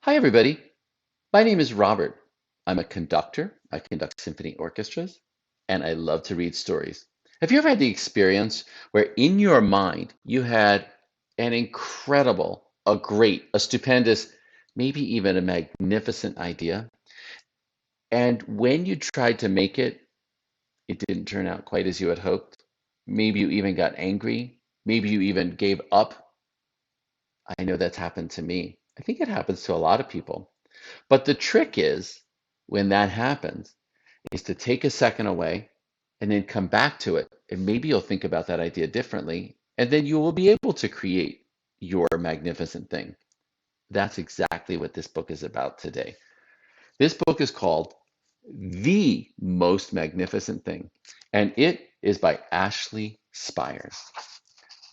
Hi, everybody. My name is Robert. I'm a conductor. I conduct symphony orchestras, and I love to read stories. Have you ever had the experience where in your mind you had an incredible, a great, a stupendous, maybe even a magnificent idea, and when you tried to make it, it didn't turn out quite as you had hoped? Maybe you even got angry. Maybe you even gave up. I know that's happened to me. I think it happens to a lot of people. But the trick is, when that happens, is to take a second away and then come back to it. And maybe you'll think about that idea differently. And then you will be able to create your magnificent thing. That's exactly what this book is about today. This book is called The Most Magnificent Thing, and it is by Ashley Spires.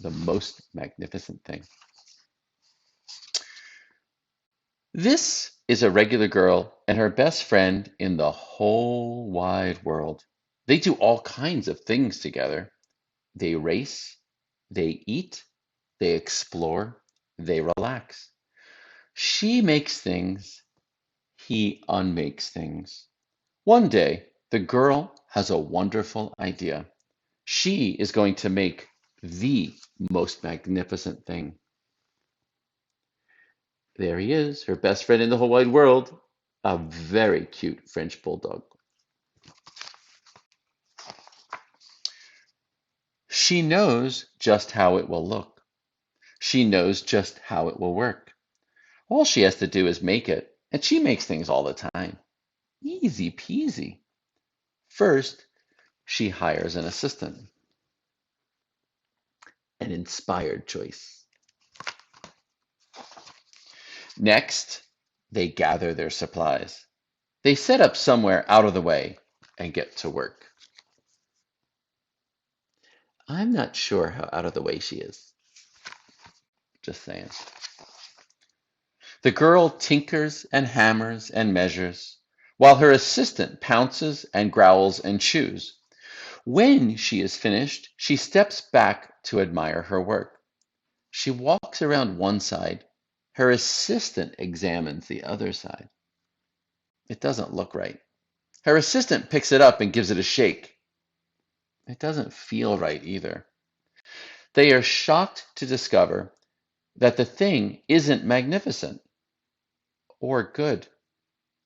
The Most Magnificent Thing. This is a regular girl and her best friend in the whole wide world. They do all kinds of things together. They race, they eat, they explore, they relax. She makes things, he unmakes things. One day, the girl has a wonderful idea. She is going to make the most magnificent thing. There he is, her best friend in the whole wide world, a very cute French bulldog. She knows just how it will look. She knows just how it will work. All she has to do is make it, and she makes things all the time. Easy peasy. First, she hires an assistant, an inspired choice. Next, they gather their supplies. They set up somewhere out of the way and get to work. I'm not sure how out of the way she is. Just saying. The girl tinkers and hammers and measures, while her assistant pounces and growls and chews. When she is finished, she steps back to admire her work. She walks around one side. Her assistant examines the other side. It doesn't look right. Her assistant picks it up and gives it a shake. It doesn't feel right either. They are shocked to discover that the thing isn't magnificent or good.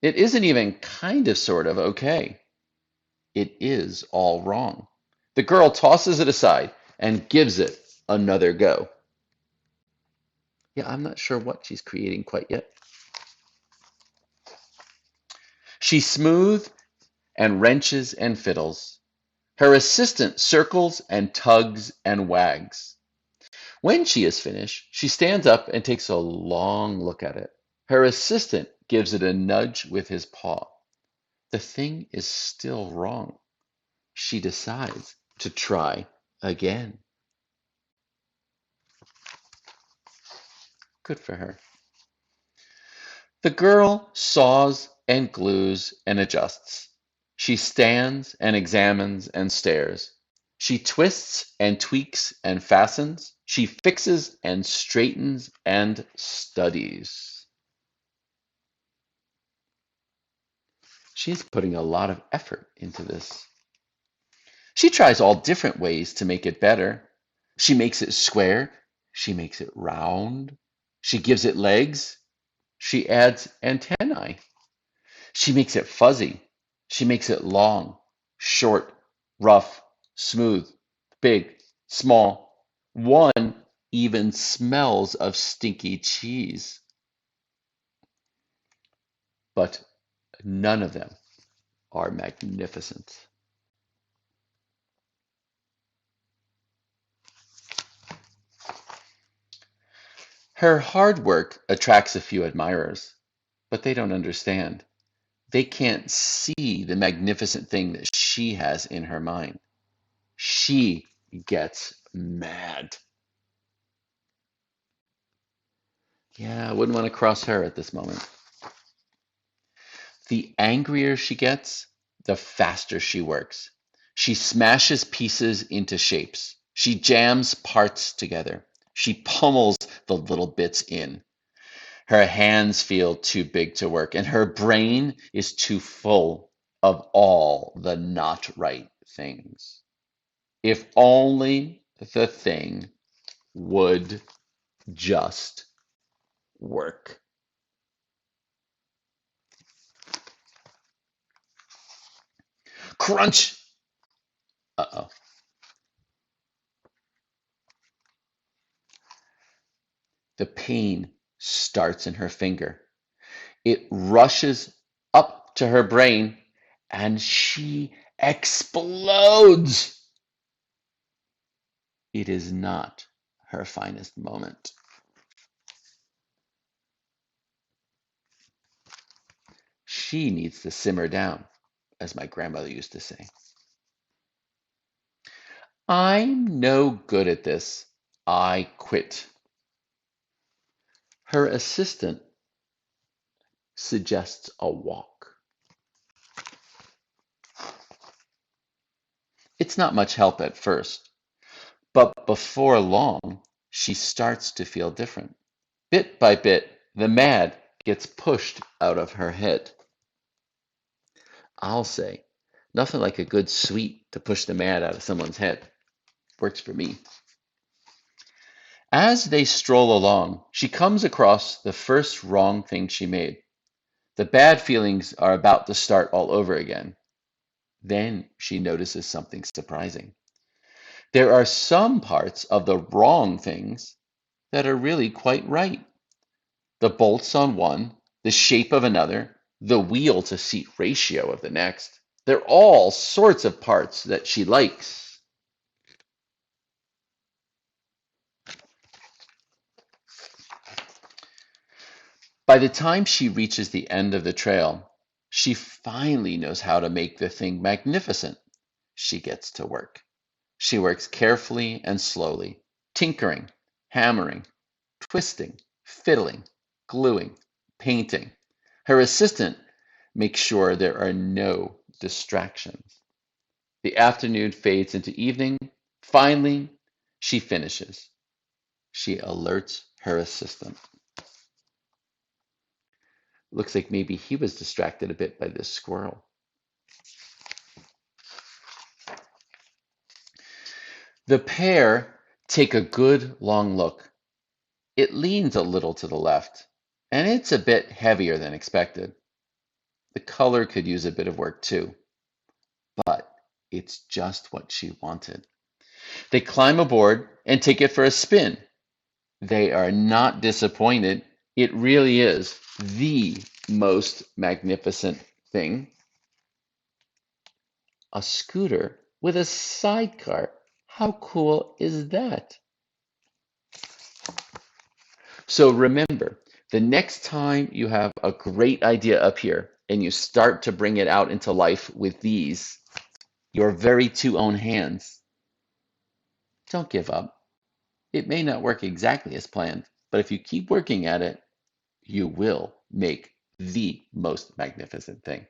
It isn't even kind of sort of okay. It is all wrong. The girl tosses it aside and gives it another go. Yeah, I'm not sure what she's creating quite yet. She smooths and wrenches and fiddles. Her assistant circles and tugs and wags. When she is finished, she stands up and takes a long look at it. Her assistant gives it a nudge with his paw. The thing is still wrong. She decides to try again. Good for her. The girl saws and glues and adjusts. She stands and examines and stares. She twists and tweaks and fastens. She fixes and straightens and studies. She's putting a lot of effort into this. She tries all different ways to make it better. She makes it square. She makes it round. She gives it legs. She adds antennae. She makes it fuzzy. She makes it long, short, rough, smooth, big, small. One even smells of stinky cheese. But none of them are magnificent. Her hard work attracts a few admirers, but they don't understand. They can't see the magnificent thing that she has in her mind. She gets mad. Yeah, I wouldn't want to cross her at this moment. The angrier she gets, the faster she works. She smashes pieces into shapes. She jams parts together. She pummels the little bits in. Her hands feel too big to work, and her brain is too full of all the not right things. If only the thing would just work. Crunch! Uh-oh. The pain starts in her finger. It rushes up to her brain and she explodes. It is not her finest moment. She needs to simmer down, as my grandmother used to say. I'm no good at this. I quit. Her assistant suggests a walk. It's not much help at first, but before long, she starts to feel different. Bit by bit, the mad gets pushed out of her head. I'll say, nothing like a good sweet to push the mad out of someone's head. Works for me. As they stroll along, she comes across the first wrong thing she made. The bad feelings are about to start all over again. Then she notices something surprising. There are some parts of the wrong things that are really quite right. The bolts on one, the shape of another, the wheel to seat ratio of the next. They're all sorts of parts that she likes. By the time she reaches the end of the trail, she finally knows how to make the thing magnificent. She gets to work. She works carefully and slowly, tinkering, hammering, twisting, fiddling, gluing, painting. Her assistant makes sure there are no distractions. The afternoon fades into evening. Finally, she finishes. She alerts her assistant. Looks like maybe he was distracted a bit by this squirrel. The pair take a good long look. It leans a little to the left, and it's a bit heavier than expected. The color could use a bit of work too, but it's just what she wanted. They climb aboard and take it for a spin. They are not disappointed. It really is the most magnificent thing. A scooter with a sidecar. How cool is that? So remember, the next time you have a great idea up here and you start to bring it out into life with these, your very two own hands, don't give up. It may not work exactly as planned, but if you keep working at it, you will make the most magnificent thing.